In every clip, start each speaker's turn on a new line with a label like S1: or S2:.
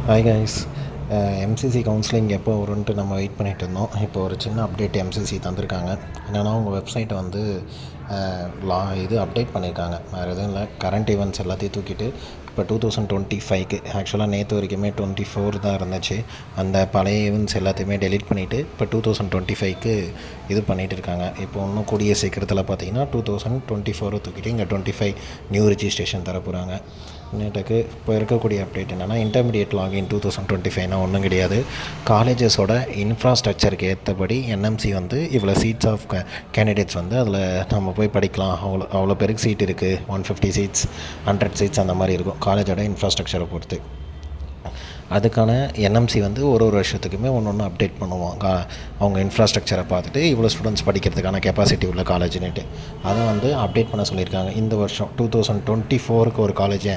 S1: Hi guys. MCC counselling எப்போ வரும்ன்ட்டு நம்ம wait பண்ணிகிட்டு இருந்தோம். இப்போ ஒரு சின்ன அப்டேட் எம்சிசி தந்திருக்காங்க. என்னென்னா உங்கள் வெப்சைட்டை வந்து அப்டேட் பண்ணியிருக்காங்க. வேறு எதுவும் இல்லை, கரண்ட் ஈவெண்ட்ஸ் எல்லாத்தையும் தூக்கிட்டு இப்போ 2025க்கு ஆக்சுவலாக நேற்று வரைக்குமே 24 தான் இருந்துச்சு. அந்த பழைய ஈவெண்ட்ஸ் எல்லாத்தையுமே டெலீட் பண்ணிவிட்டு இப்போ 2025க்கு இது பண்ணிகிட்டு இருக்காங்க. இப்போ இன்னும் கூடிய சீக்கிரத்தில் பார்த்தீங்கன்னா 2024 தூக்கிட்டு இங்கே 25 நியூ ரிஜிஸ்ட்ரேஷன் தர போகிறாங்க. நேற்றுக்கு இப்போ இருக்கக்கூடிய அப்டேட் என்னென்னா, இன்டர்மீடியட் லாகின் 2025னா ஒன்றும் கிடையாது. காலேஜஸோட இன்ஃப்ராஸ்ட்ரக்சருக்கு ஏற்றபடி என்எம்சி வந்து இவ்வளோ சீட்ஸ் ஆஃப் கேண்டிடேட்ஸ் வந்து அதில் நம்ம போய் படிக்கலாம். அவ்வளோ பேருக்கு சீட் இருக்குது, 150 சீட்ஸ் 100 சீட்ஸ் அந்த மாதிரி இருக்கும் காலேஜோட இன்ஃப்ராஸ்ட்ரக்சரை பொறுத்து. அதுக்கான என்எம்சி வந்து ஒரு வருஷத்துக்குமே ஒன்று அப்டேட் பண்ணுவாங்க. அவங்க இன்ஃப்ராஸ்ட்ரக்சரை பார்த்துட்டு இவ்வளோ ஸ்டூடெண்ட்ஸ் படிக்கிறதுக்கான கெப்பாசிட்டி உள்ள காலேஜ்னுட்டு அதை வந்து அப்டேட் பண்ண சொல்லியிருக்காங்க. இந்த வருஷம் 2024க்கு ஒரு காலேஜை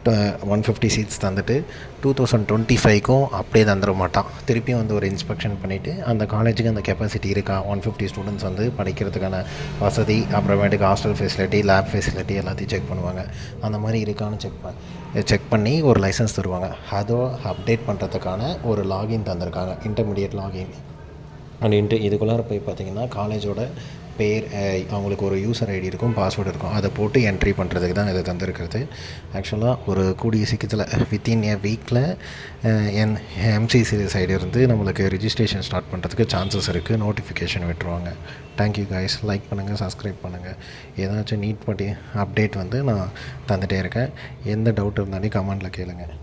S1: 150 சீட்ஸ் தந்துட்டு 2025க்கும் அப்படியே தந்துட மாட்டான். திருப்பியும் வந்து ஒரு இன்ஸ்பெக்ஷன் பண்ணிவிட்டு அந்த காலேஜுக்கு அந்த கெப்பாசிட்டி இருக்கா, 150 ஸ்டூடெண்ட்ஸ் வந்து படிக்கிறதுக்கான வசதி, அப்புறமேட்டுக்கு ஹாஸ்டல் ஃபெசிலிட்டி, லேப் ஃபெசிலிட்டி எல்லாத்தையும் செக் பண்ணுவாங்க. அந்த மாதிரி இருக்கான்னு செக் பண்ணி ஒரு லைசன்ஸ் தருவாங்க. அதோ அப்டேட் பண்ணுறதுக்கான ஒரு லாகின் தந்திருக்காங்க, இன்டர்மீடியட் லாகின் அப்படின்ட்டு. இதுக்குள்ளார போய் பார்த்திங்கன்னா காலேஜோட பேர், அவங்களுக்கு ஒரு யூசர் ஐடி இருக்கும், பாஸ்வேர்டு இருக்கும், அதை போட்டு என்ட்ரி பண்ணுறதுக்கு தான் இதை தந்திருக்கிறது. ஆக்சுவலாக ஒரு கூடிய சீக்கிரத்தில் வித்தின் ஏ வீக்கில் எம்சிசி சைடு இருந்து நம்மளுக்கு ரிஜிஸ்ட்ரேஷன் ஸ்டார்ட் பண்ணுறதுக்கு சான்சஸ் இருக்குது. நோட்டிஃபிகேஷன் விட்டுருவாங்க. Thank you guys. லைக் பண்ணுங்கள், சப்ஸ்கிரைப் பண்ணுங்கள். ஏதாச்சும் நீட் படி அப்டேட் வந்து நான் தந்துகிட்டே இருக்கேன். எந்த டவுட் இருந்தாலும் கமெண்டில் கேளுங்கள்.